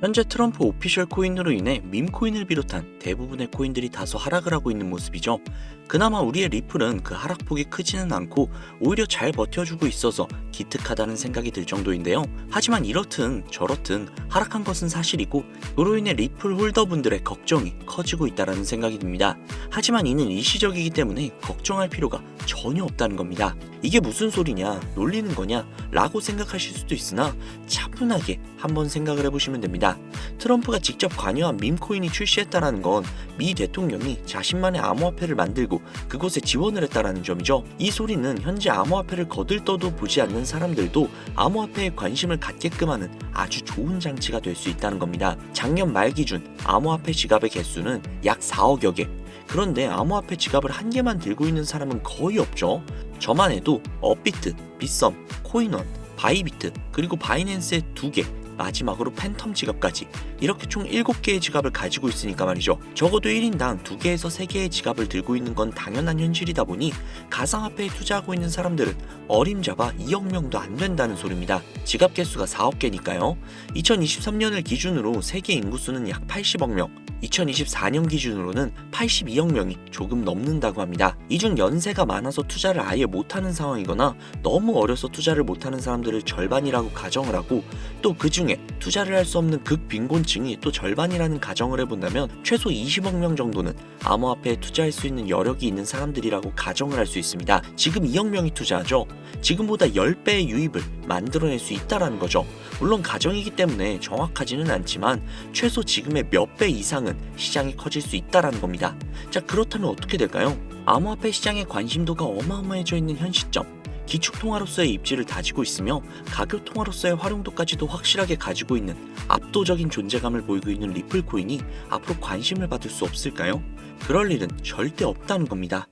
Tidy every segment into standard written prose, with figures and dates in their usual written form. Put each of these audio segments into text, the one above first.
현재 트럼프 오피셜 코인으로 인해 밈코인을 비롯한 대부분의 코인들이 다소 하락을 하고 있는 모습이죠. 그나마 우리의 리플은 그 하락폭이 크지는 않고 오히려 잘 버텨주고 있어서 기특하다는 생각이 들 정도인데요. 하지만 이렇든 저렇든 하락한 것은 사실이고 그로 인해 리플 홀더분들의 걱정이 커지고 있다는 생각이 듭니다. 하지만 이는 일시적이기 때문에 걱정할 필요가 전혀 없다는 겁니다. 이게 무슨 소리냐, 놀리는 거냐 라고 생각하실 수도 있으나 차분하게 한번 생각을 해보시면 됩니다. 트럼프가 직접 관여한 밈코인이 출시했다는 건 미 대통령이 자신만의 암호화폐를 만들고 그곳에 지원을 했다는 점이죠. 이 소리는 현재 암호화폐를 거들떠도 보지 않는 사람들도 암호화폐에 관심을 갖게끔 하는 아주 좋은 장치가 될 수 있다는 겁니다. 작년 말 기준 암호화폐 지갑의 개수는 약 4억여 개. 그런데 암호화폐 지갑을 한 개만 들고 있는 사람은 거의 없죠. 저만 해도 업비트, 빗썸, 코인원, 바이비트, 그리고 바이낸스의 2개, 마지막으로 팬텀 지갑까지 이렇게 총 7개의 지갑을 가지고 있으니까 말이죠. 적어도 1인당 2개에서 3개의 지갑을 들고 있는 건 당연한 현실이다 보니 가상화폐에 투자하고 있는 사람들은 어림잡아 2억 명도 안 된다는 소리입니다. 지갑 개수가 4억 개니까요. 2023년을 기준으로 세계 인구수는 약 80억 명, 2024년 기준으로는 82억 명이 조금 넘는다고 합니다. 이 중 연세가 많아서 투자를 아예 못하는 상황이거나 너무 어려서 투자를 못하는 사람들을 절반이라고 가정을 하고 또 그 중에 투자를 할 수 없는 극빈곤층이 또 절반이라는 가정을 해본다면 최소 20억 명 정도는 암호화폐에 투자할 수 있는 여력이 있는 사람들이라고 가정을 할 수 있습니다. 지금 2억 명이 투자하죠. 지금보다 10배의 유입을 만들어낼 수 있다는 거죠. 물론 가정이기 때문에 정확하지는 않지만 최소 지금의 몇 배 이상은 시장이 커질 수 있다는 겁니다. 자, 그렇다면 어떻게 될까요? 암호화폐 시장의 관심도가 어마어마해져 있는 현 시점, 기축통화로서의 입지를 다지고 있으며 가격통화로서의 활용도까지도 확실하게 가지고 있는 압도적인 존재감을 보이고 있는 리플 코인이 앞으로 관심을 받을 수 없을까요? 그럴 일은 절대 없다는 겁니다.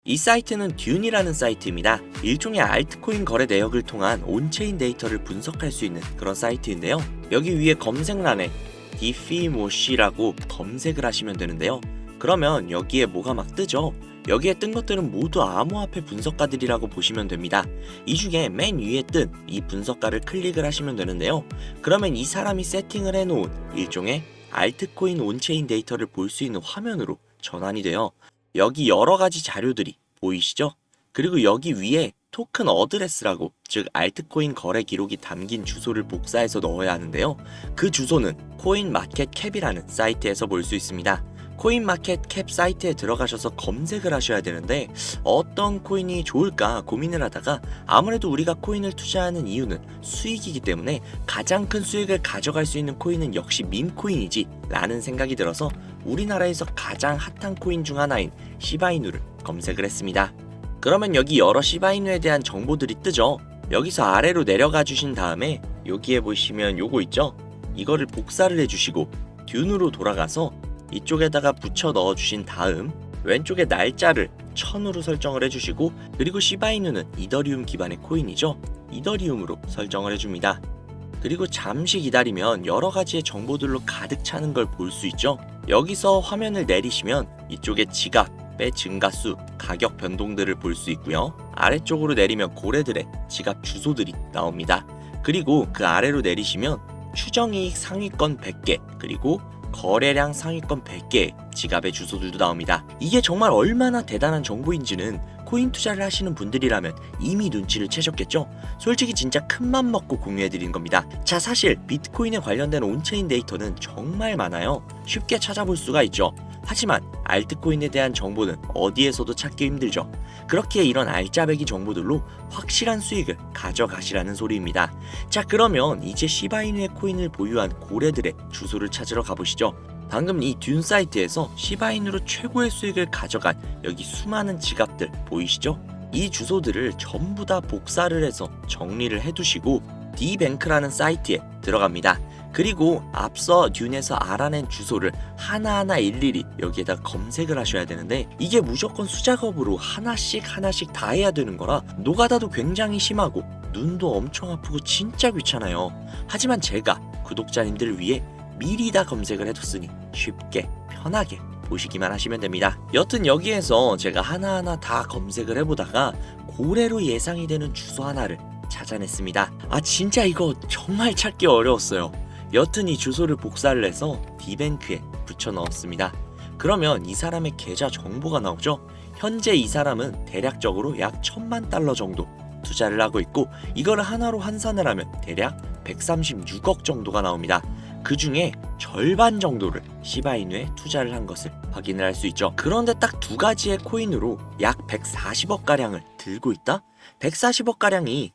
이 사이트는 듄이라는 사이트입니다. 일종의 알트코인 거래 내역을 통한 온체인 데이터를 분석할 수 있는 그런 사이트인데요. 여기 위에 검색란에 디피모시라고 검색을 하시면 되는데요. 그러면 여기에 뭐가 막 뜨죠? 여기에 뜬 것들은 모두 암호화폐 분석가들이라고 보시면 됩니다. 이 중에 맨 위에 뜬 이 분석가를 클릭을 하시면 되는데요. 그러면 이 사람이 세팅을 해놓은 일종의 알트코인 온체인 데이터를 볼 수 있는 화면으로 전환이 돼요. 여기 여러 가지 자료들이 보이시죠? 그리고 여기 위에 토큰 어드레스라고, 즉 알트코인 거래 기록이 담긴 주소를 복사해서 넣어야 하는데요. 그 주소는 코인마켓캡이라는 사이트에서 볼 수 있습니다. 코인마켓캡 사이트에 들어가셔서 검색을 하셔야 되는데 어떤 코인이 좋을까 고민을 하다가 아무래도 우리가 코인을 투자하는 이유는 수익이기 때문에 가장 큰 수익을 가져갈 수 있는 코인은 역시 밈코인이지 라는 생각이 들어서 우리나라에서 가장 핫한 코인 중 하나인 시바이누를 검색을 했습니다. 그러면 여기 여러 시바이누에 대한 정보들이 뜨죠. 여기서 아래로 내려가 주신 다음에 여기에 보시면 요거 있죠? 이거를 복사를 해주시고 듄으로 돌아가서 이쪽에다가 붙여 넣어 주신 다음 왼쪽에 날짜를 1000으로 설정을 해주시고 그리고 시바이누는 이더리움 기반의 코인이죠. 이더리움으로 설정을 해줍니다. 그리고 잠시 기다리면 여러 가지의 정보들로 가득 차는 걸 볼 수 있죠. 여기서 화면을 내리시면 이쪽에 지갑의 증가수, 가격 변동들을 볼 수 있고요. 아래쪽으로 내리면 고래들의 지갑 주소들이 나옵니다. 그리고 그 아래로 내리시면 추정이익 상위권 100개 그리고 거래량 상위권 100개의 지갑의 주소들도 나옵니다. 이게 정말 얼마나 대단한 정보인지는 코인 투자를 하시는 분들이라면 이미 눈치를 채셨겠죠? 솔직히 진짜 큰맘 먹고 공유해드린 겁니다. 자, 사실 비트코인에 관련된 온체인 데이터는 정말 많아요. 쉽게 찾아볼 수가 있죠. 하지만 알트코인에 대한 정보는 어디에서도 찾기 힘들죠. 그렇기에 이런 알짜배기 정보들로 확실한 수익을 가져가시라는 소리입니다. 자, 그러면 이제 시바이누의 코인을 보유한 고래들의 주소를 찾으러 가보시죠. 방금 이 듄 사이트에서 시바이누로 최고의 수익을 가져간 여기 수많은 지갑들 보이시죠? 이 주소들을 전부 다 복사를 해서 정리를 해두시고 디뱅크라는 사이트에 들어갑니다. 그리고 앞서 듄에서 알아낸 주소를 하나하나 일일이 여기에다 검색을 하셔야 되는데 이게 무조건 수작업으로 하나씩 다 해야 되는 거라 노가다도 굉장히 심하고 눈도 엄청 아프고 진짜 귀찮아요. 하지만 제가 구독자님들을 위해 미리 다 검색을 해뒀으니 쉽게 편하게 보시기만 하시면 됩니다. 여튼 여기에서 제가 하나하나 다 검색을 해보다가 고래로 예상이 되는 주소 하나를 찾아냈습니다. 진짜 이거 정말 찾기 어려웠어요. 여튼 이 주소를 복사를 해서 디뱅크에 붙여 넣었습니다. 그러면 이 사람의 계좌 정보가 나오죠. 현재 이 사람은 대략적으로 약 1000만 달러 정도 투자를 하고 있고, 이거를 하나로 환산을 하면 대략 136억 정도가 나옵니다. 그 중에 절반 정도를 시바이누에 투자를 한 것을 확인을 할 수 있죠. 그런데 딱 두 가지의 코인으로 약 140억 가량을 들고 있다? 140억 가량이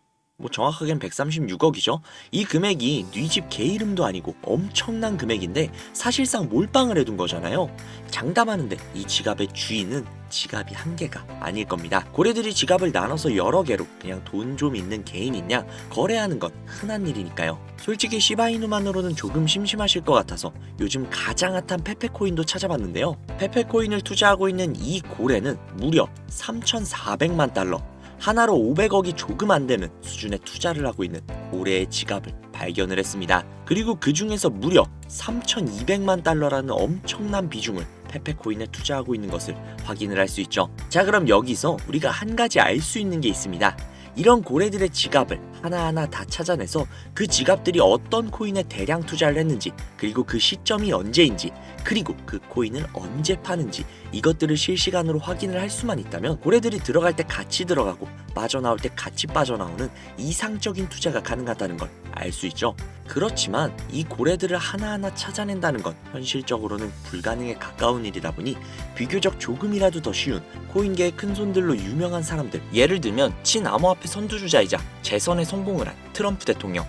정확하게는 136억이죠. 이 금액이 네 집 개 이름도 아니고 엄청난 금액인데 사실상 몰빵을 해둔 거잖아요. 장담하는데 이 지갑의 주인은 지갑이 한 개가 아닐 겁니다. 고래들이 지갑을 나눠서 여러 개로 그냥 돈 좀 있는 개인이냐 거래하는 건 흔한 일이니까요. 솔직히 시바이누만으로는 조금 심심하실 것 같아서 요즘 가장 핫한 페페코인도 찾아봤는데요. 페페코인을 투자하고 있는 이 고래는 무려 3,400만 달러, 하나로 500억이 조금 안 되는 수준의 투자를 하고 있는 고래의 지갑을 발견을 했습니다. 그리고 그 중에서 무려 3,200만 달러라는 엄청난 비중을 페페코인에 투자하고 있는 것을 확인을 할 수 있죠. 자, 그럼 여기서 우리가 한 가지 알 수 있는 게 있습니다. 이런 고래들의 지갑을 하나하나 다 찾아내서 그 지갑들이 어떤 코인에 대량 투자를 했는지, 그리고 그 시점이 언제인지, 그리고 그 코인을 언제 파는지, 이것들을 실시간으로 확인을 할 수만 있다면 고래들이 들어갈 때 같이 들어가고 빠져나올 때 같이 빠져나오는 이상적인 투자가 가능하다는 걸 알 수 있죠. 그렇지만 이 고래들을 하나하나 찾아낸다는 건 현실적으로는 불가능에 가까운 일이다 보니 비교적 조금이라도 더 쉬운 코인계의 큰손들로 유명한 사람들, 예를 들면 친암호화폐 선두주자이자 재선에 성공을 한 트럼프 대통령,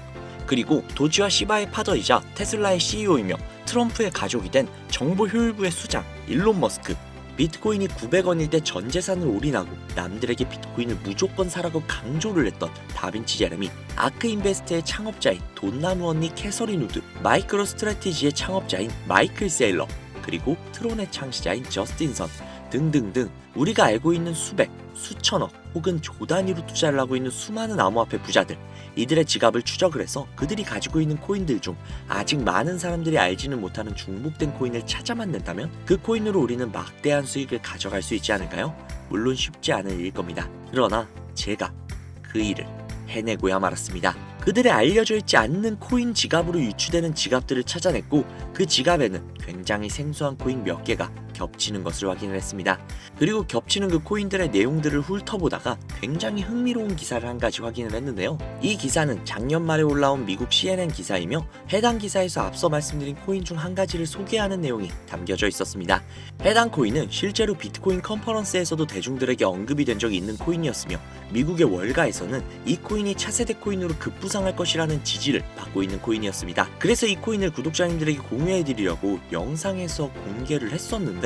그리고 도지와 시바의 파더이자 테슬라의 CEO이며 트럼프의 가족이 된 정보효율부의 수장 일론 머스크, 비트코인이 900원일 때 전 재산을 올인하고 남들에게 비트코인을 무조건 사라고 강조를 했던 다빈치 제레미, 아크 인베스트의 창업자인 돈나무 언니 캐서린 우드, 마이크로 스트래티지의 창업자인 마이클 세일러, 그리고 트론의 창시자인 저스틴 선 등등등 우리가 알고 있는 수백, 수천억 혹은 조 단위로 투자를 하고 있는 수많은 암호화폐 부자들, 이들의 지갑을 추적을 해서 그들이 가지고 있는 코인들 중 아직 많은 사람들이 알지는 못하는 중복된 코인을 찾아만 낸다면 그 코인으로 우리는 막대한 수익을 가져갈 수 있지 않을까요? 물론 쉽지 않은 일일 겁니다. 그러나 제가 그 일을 해내고야 말았습니다. 그들의 알려져 있지 않는 코인 지갑으로 유추되는 지갑들을 찾아냈고, 그 지갑에는 굉장히 생소한 코인 몇 개가 겹치는 것을 확인을 했습니다. 그리고 겹치는 그 코인들의 내용들을 훑어보다가 굉장히 흥미로운 기사를 한 가지 확인을 했는데요. 이 기사는 작년 말에 올라온 미국 CNN 기사이며 해당 기사에서 앞서 말씀드린 코인 중 한 가지를 소개하는 내용이 담겨져 있었습니다. 해당 코인은 실제로 비트코인 컨퍼런스에서도 대중들에게 언급이 된 적이 있는 코인이었으며 미국의 월가에서는 이 코인이 차세대 코인으로 급부상할 것이라는 지지를 받고 있는 코인이었습니다. 그래서 이 코인을 구독자님들에게 공유해드리려고 영상에서 공개를 했었는데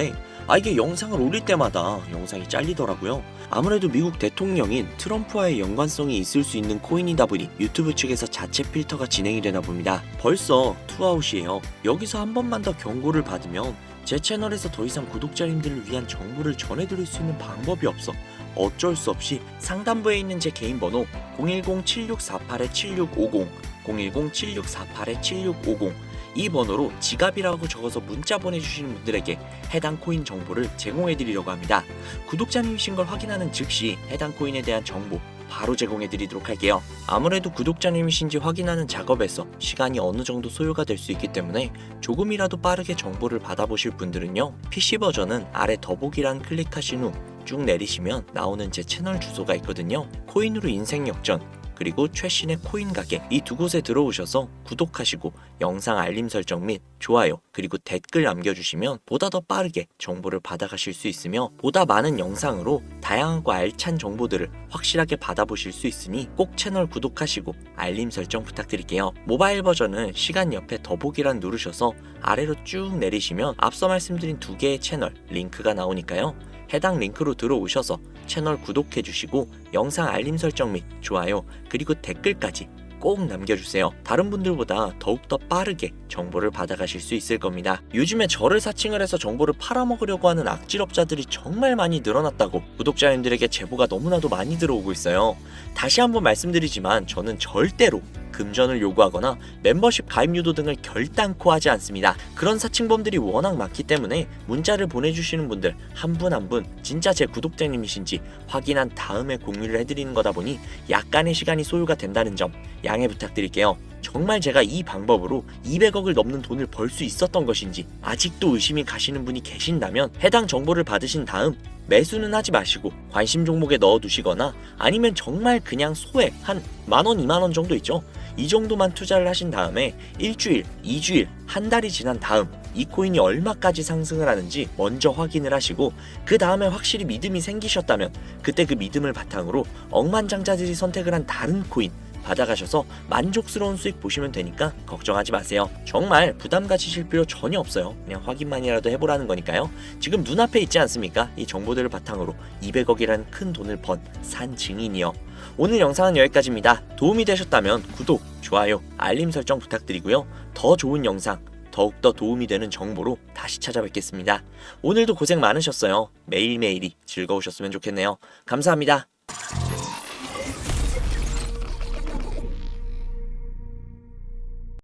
이게 영상을 올릴 때마다 영상이 잘리더라고요. 아무래도 미국 대통령인 트럼프와의 연관성이 있을 수 있는 코인이다 보니 유튜브 측에서 자체 필터가 진행이 되나 봅니다. 벌써 투아웃이에요. 여기서 한 번만 더 경고를 받으면 제 채널에서 더 이상 구독자님들을 위한 정보를 전해드릴 수 있는 방법이 없어 어쩔 수 없이 상단부에 있는 제 개인 번호 010-7648-7650 010-7648-7650 이 번호로 지갑이라고 적어서 문자 보내주시는 분들에게 해당 코인 정보를 제공해드리려고 합니다. 구독자님이신 걸 확인하는 즉시 해당 코인에 대한 정보 바로 제공해드리도록 할게요. 아무래도 구독자님이신지 확인하는 작업에서 시간이 어느 정도 소요가 될 수 있기 때문에 조금이라도 빠르게 정보를 받아보실 분들은요, PC 버전은 아래 더보기란 클릭하신 후 쭉 내리시면 나오는 제 채널 주소가 있거든요. 코인으로 인생 역전, 그리고 최신의 코인 가게, 이 두 곳에 들어오셔서 구독하시고 영상 알림 설정 및 좋아요 그리고 댓글 남겨주시면 보다 더 빠르게 정보를 받아가실 수 있으며 보다 많은 영상으로 다양하고 알찬 정보들을 확실하게 받아보실 수 있으니 꼭 채널 구독하시고 알림 설정 부탁드릴게요. 모바일 버전은 시간 옆에 더보기란 누르셔서 아래로 쭉 내리시면 앞서 말씀드린 두 개의 채널 링크가 나오니까요. 해당 링크로 들어오셔서 채널 구독해주시고 영상 알림 설정 및 좋아요 그리고 댓글까지 꼭 남겨주세요. 다른 분들보다 더욱더 빠르게 정보를 받아가실 수 있을 겁니다. 요즘에 저를 사칭을 해서 정보를 팔아먹으려고 하는 악질업자들이 정말 많이 늘어났다고 구독자님들에게 제보가 너무나도 많이 들어오고 있어요. 다시 한번 말씀드리지만 저는 절대로 금전을 요구하거나 멤버십 가입 유도 등을 결단코 하지 않습니다. 그런 사칭범들이 워낙 많기 때문에 문자를 보내주시는 분들 한 분 한 분 진짜 제 구독자님이신지 확인한 다음에 공유를 해드리는 거다 보니 약간의 시간이 소요가 된다는 점 양해 부탁드릴게요. 정말 제가 이 방법으로 200억을 넘는 돈을 벌 수 있었던 것인지 아직도 의심이 가시는 분이 계신다면 해당 정보를 받으신 다음 매수는 하지 마시고 관심 종목에 넣어두시거나 아니면 정말 그냥 소액 한 만원, 2만원 정도 있죠? 이 정도만 투자를 하신 다음에 일주일, 2주일, 한 달이 지난 다음 이 코인이 얼마까지 상승을 하는지 먼저 확인을 하시고 그 다음에 확실히 믿음이 생기셨다면 그때 그 믿음을 바탕으로 억만장자들이 선택을 한 다른 코인 받아가셔서 만족스러운 수익 보시면 되니까 걱정하지 마세요. 정말 부담 가지실 필요 전혀 없어요. 그냥 확인만이라도 해보라는 거니까요. 지금 눈앞에 있지 않습니까? 이 정보들을 바탕으로 200억이라는 큰 돈을 번 산 증인이요. 오늘 영상은 여기까지입니다. 도움이 되셨다면 구독, 좋아요, 알림 설정 부탁드리고요. 더 좋은 영상, 더욱더 도움이 되는 정보로 다시 찾아뵙겠습니다. 오늘도 고생 많으셨어요. 매일매일이 즐거우셨으면 좋겠네요. 감사합니다.